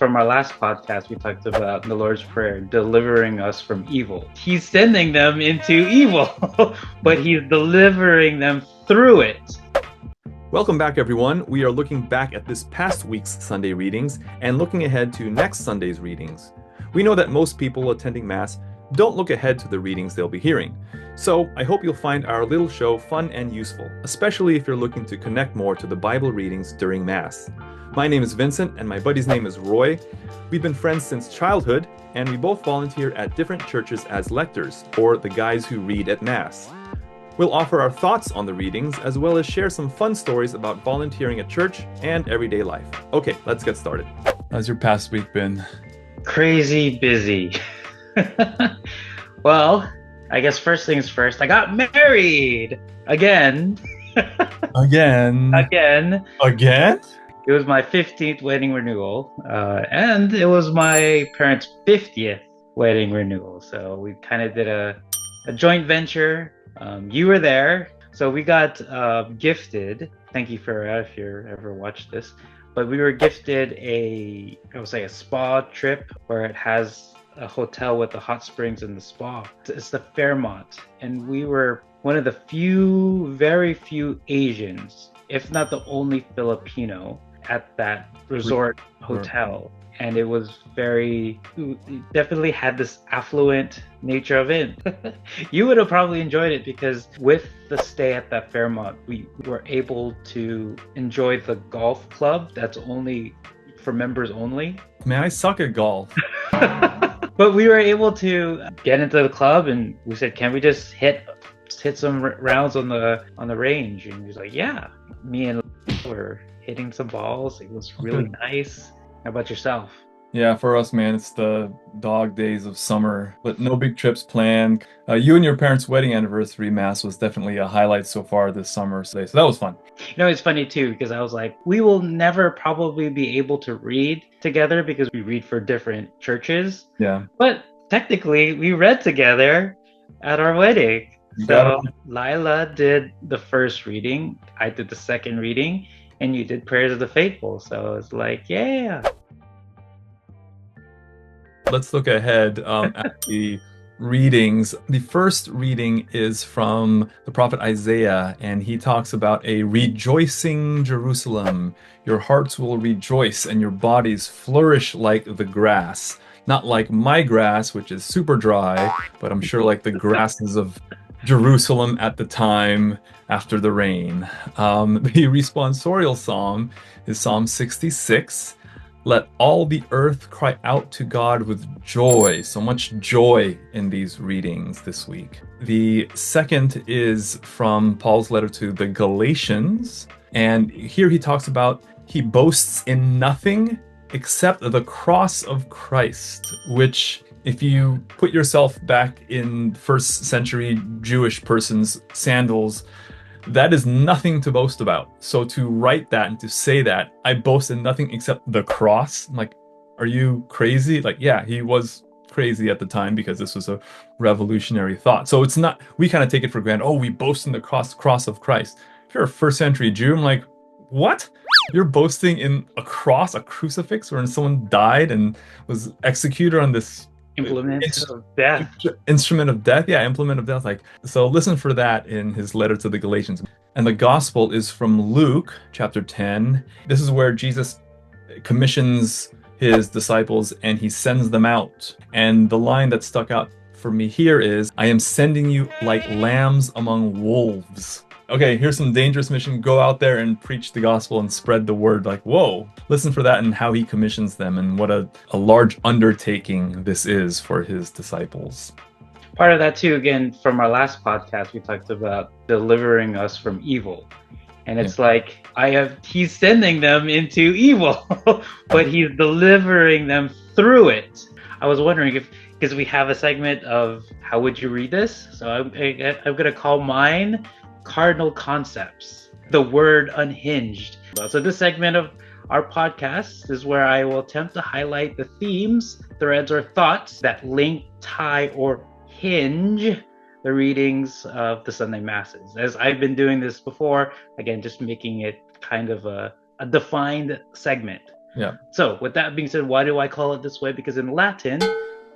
from our last podcast, we talked about the Lord's Prayer, delivering us from evil. He's sending them into evil, but he's delivering them through it. Welcome back, everyone. We are looking back at this past week's Sunday readings and looking ahead to next Sunday's readings. We know that most people attending Mass don't look ahead to the readings they'll be hearing. So I hope you'll find our little show fun and useful, especially if you're looking to connect more to the Bible readings during Mass. My name is Vincent and my buddy's name is Roy. We've been friends since childhood and we both volunteer at different churches as lectors, or the guys who read at Mass. We'll offer our thoughts on the readings as well as share some fun stories about volunteering at church and everyday life. Okay, let's get started. How's your past week been? Crazy busy. Well, I guess first things first, I got married again. Again? It was my 15th wedding renewal, and it was my parents' 50th wedding renewal. So we kind of did a joint venture. You were there. So we got gifted. Thank you for if you ever watched this. But we were gifted a spa trip where it has a hotel with the hot springs and the spa. It's the Fairmont. And we were one of the very few Asians, if not the only Filipino, at that resort hotel. And it was it definitely had this affluent nature of it. You would have probably enjoyed it because with the stay at that Fairmont, we were able to enjoy the golf club that's only for members only. Man, I suck at golf. But we were able to get into the club and we said, can we just hit some rounds on the range? And he was like, yeah. Me and were hitting some balls. It was really nice. How about yourself? Yeah, for us, man, it's the dog days of summer, but no big trips planned. You and your parents' wedding anniversary Mass was definitely a highlight so far this summer. So that was fun. You know, it's funny too, because I was like, we will never probably be able to read together because we read for different churches. Yeah. But technically, we read together at our wedding. So Lila did the first reading, I did the second reading, and you did Prayers of the Faithful. So it's like, yeah. Let's look ahead at the readings. The first reading is from the prophet Isaiah, and he talks about a rejoicing Jerusalem. Your hearts will rejoice and your bodies flourish like the grass. Not like my grass, which is super dry, but I'm sure like the grasses of Jerusalem at the time after the rain. The responsorial psalm is Psalm 66. Let all the earth cry out to God with joy. So much joy in these readings this week. The second is from Paul's letter to the Galatians. And here he talks about he boasts in nothing except the cross of Christ, which if you put yourself back in first century Jewish person's sandals, that is nothing to boast about. So to write that and to say that, I boast in nothing except the cross. I'm like, are you crazy? Like, yeah, he was crazy at the time because this was a revolutionary thought. So it's not, we kind of take it for granted. Oh, we boast in the cross of Christ. If you're a first century Jew, I'm like, what? You're boasting in a cross, a crucifix, wherein someone died and was executed on this Instrument of death. Yeah, implement of death. Like, so listen for that in his letter to the Galatians. And the gospel is from Luke chapter 10. This is where Jesus commissions his disciples and he sends them out. And the line that stuck out for me here is, I am sending you like lambs among wolves. Okay, here's some dangerous mission. Go out there and preach the gospel and spread the word. Like, whoa, listen for that and how he commissions them and what a large undertaking this is for his disciples. Part of that too, again, from our last podcast, we talked about delivering us from evil. And it's like, he's sending them into evil, but he's delivering them through it. I was wondering because we have a segment of how would you read this? So I'm going to call mine Cardinal Concepts, the word unhinged. So this segment of our podcast is where I will attempt to highlight the themes, threads, or thoughts that link, tie, or hinge the readings of the Sunday Masses. As I've been doing this before, again, just making it kind of a defined segment. Yeah. So with that being said, why do I call it this way? Because in Latin,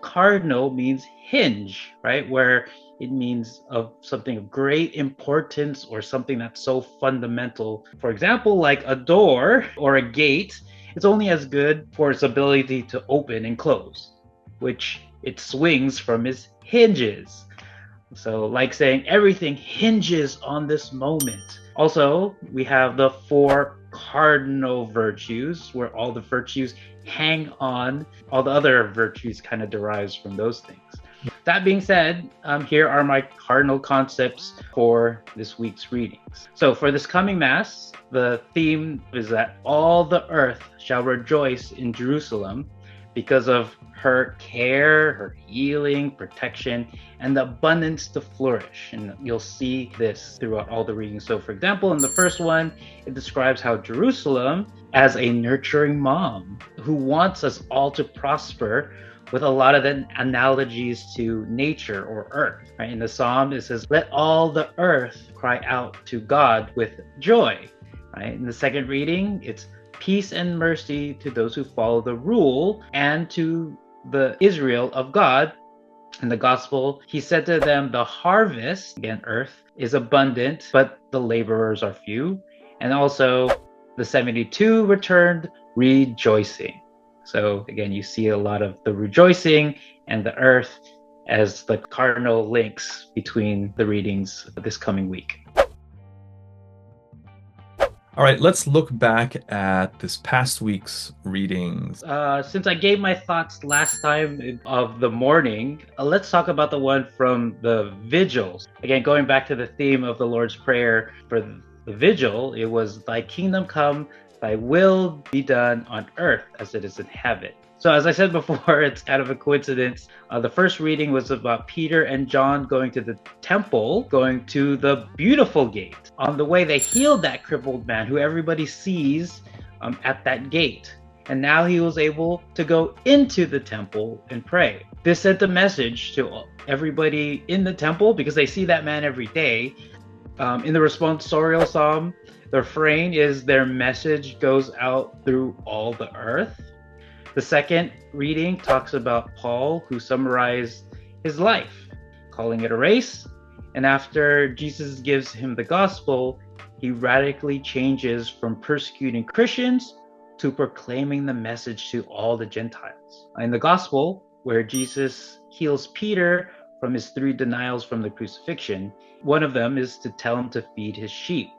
cardinal means hinge, right? Where it means of something of great importance or something that's so fundamental. For example, like a door or a gate, it's only as good for its ability to open and close, which it swings from its hinges. So, like saying everything hinges on this moment. Also, we have the four cardinal virtues, where all the virtues hang on. All the other virtues kind of derives from those things. That being said, here are my cardinal concepts for this week's readings. So, for this coming Mass, the theme is that all the earth shall rejoice in Jerusalem because of her care, her healing, protection, and the abundance to flourish. And you'll see this throughout all the readings. So, for example, in the first one, it describes how Jerusalem, as a nurturing mom who wants us all to prosper, with a lot of the analogies to nature or earth. Right? In the psalm, it says, "Let all the earth cry out to God with joy." Right? In the second reading, it's peace and mercy to those who follow the rule and to the Israel of God. In the gospel, he said to them, the harvest, again, earth, is abundant, but the laborers are few. And also, the 72 returned rejoicing. So again, you see a lot of the rejoicing and the earth as the cardinal links between the readings this coming week. All right, let's look back at this past week's readings. Since I gave my thoughts last time of the morning, let's talk about the one from the vigils. Again, going back to the theme of the Lord's Prayer for the vigil, it was, "Thy kingdom come, thy will be done on earth as it is in heaven." So as I said before, it's kind of a coincidence. The first reading was about Peter and John going to the temple, going to the beautiful gate. On the way, they healed that crippled man who everybody sees at that gate. And now he was able to go into the temple and pray. This sent a message to everybody in the temple because they see that man every day. In the responsorial psalm, the refrain is, "Their message goes out through all the earth." The second reading talks about Paul, who summarized his life, calling it a race. And after Jesus gives him the gospel, he radically changes from persecuting Christians to proclaiming the message to all the Gentiles. In the gospel, where Jesus heals Peter from his 3 denials from the crucifixion, one of them is to tell him to feed his sheep.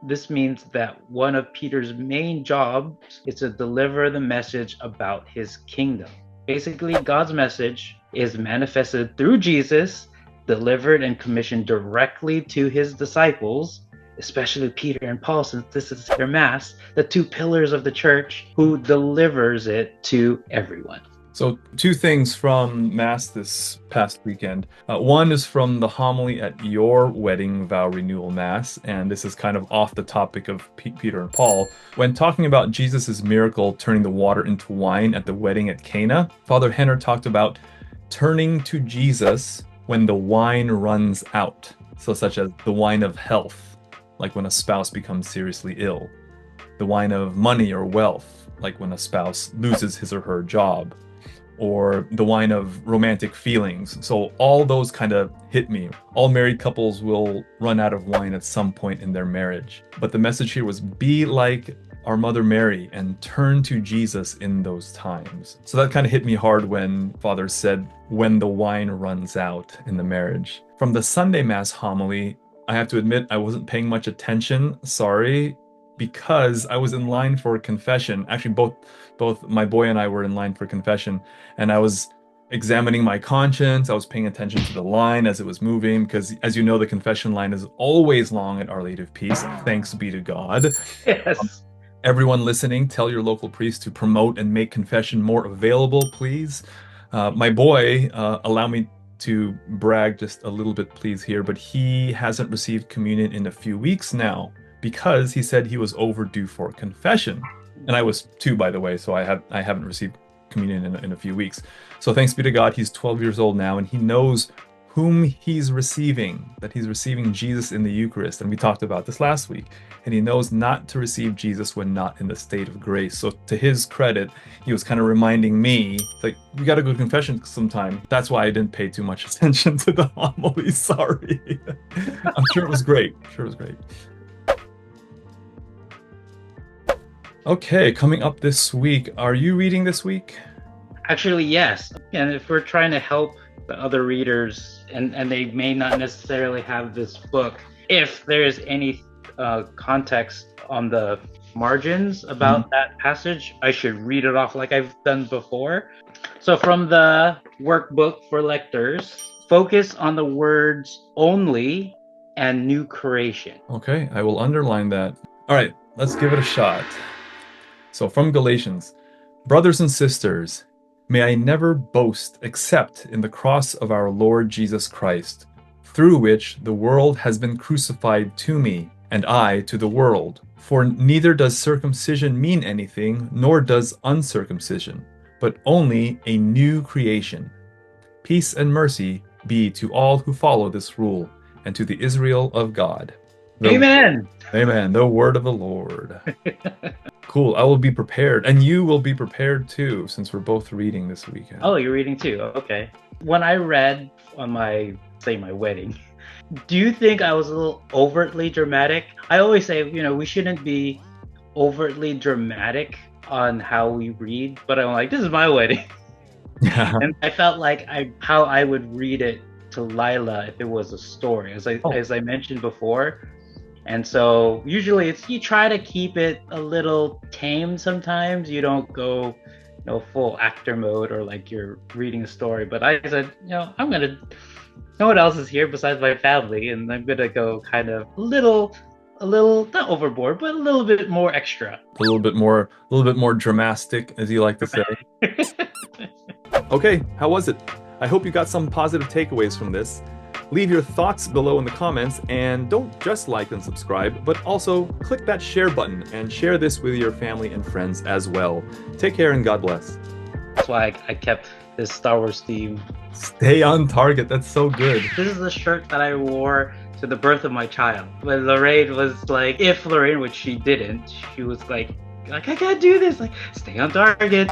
This means that one of Peter's main jobs is to deliver the message about his kingdom. Basically, God's message is manifested through Jesus, delivered and commissioned directly to his disciples, especially Peter and Paul, since this is their mass, the 2 pillars of the church, who delivers it to everyone. So 2 things from Mass this past weekend. One is from the homily at your wedding vow renewal Mass, and this is kind of off the topic of Peter and Paul. When talking about Jesus' miracle turning the water into wine at the wedding at Cana, Father Henner talked about turning to Jesus when the wine runs out, so such as the wine of health, like when a spouse becomes seriously ill, the wine of money or wealth, like when a spouse loses his or her job, or the wine of romantic feelings. So all those kind of hit me. All married couples will run out of wine at some point in their marriage. But the message here was, be like our Mother Mary and turn to Jesus in those times. So that kind of hit me hard when Father said, when the wine runs out in the marriage. From the Sunday Mass homily, I have to admit I wasn't paying much attention, sorry, because I was in line for confession. Actually, both my boy and I were in line for confession, and I was examining my conscience. I was paying attention to the line as it was moving, because as you know, the confession line is always long at Our Lady of Peace. Thanks be to God. Yes. Everyone listening, tell your local priest to promote and make confession more available, please. My boy, allow me to brag just a little bit, please, here, but he hasn't received communion in a few weeks now, because he said he was overdue for confession. And I was 2, by the way, so I haven't received communion in a few weeks. So thanks be to God, he's 12 years old now, and he knows whom he's receiving, that he's receiving Jesus in the Eucharist. And we talked about this last week. And he knows not to receive Jesus when not in the state of grace. So to his credit, he was kind of reminding me, like, we got to go to confession sometime. That's why I didn't pay too much attention to the homily. Sorry. I'm sure it was great. Okay, coming up this week. Are you reading this week? Actually, yes. And if we're trying to help the other readers, and they may not necessarily have this book, if there's any context on the margins about that passage, I should read it off like I've done before. So from the workbook for Lectors, focus on the words only and new creation. Okay, I will underline that. All right, let's give it a shot. So from Galatians, brothers and sisters, may I never boast except in the cross of our Lord Jesus Christ, through which the world has been crucified to me, and I to the world. For neither does circumcision mean anything, nor does uncircumcision, but only a new creation. Peace and mercy be to all who follow this rule, and to the Israel of God. Amen. Amen. The word of the Lord. Cool. I will be prepared. And you will be prepared too, since we're both reading this weekend. Oh, you're reading too. Okay. When I read on my wedding, do you think I was a little overtly dramatic? I always say, we shouldn't be overtly dramatic on how we read, but I'm like, this is my wedding. Yeah. And I felt like how I would read it to Lila if it was a story, as I mentioned before. And so usually you try to keep it a little tame sometimes. You don't go full actor mode or like you're reading a story. But I said, no one else is here besides my family, and I'm gonna go kind of a little not overboard, but a little bit more extra. A little bit more dramatic, as you like to say. Okay, how was it? I hope you got some positive takeaways from this. Leave your thoughts below in the comments, and don't just like and subscribe, but also click that share button and share this with your family and friends as well. Take care and God bless. That's why I kept this Star Wars theme. Stay on target. That's so good. This is the shirt that I wore to the birth of my child. When Lorraine was like, which she didn't, she was like I can't do this. Like, stay on target.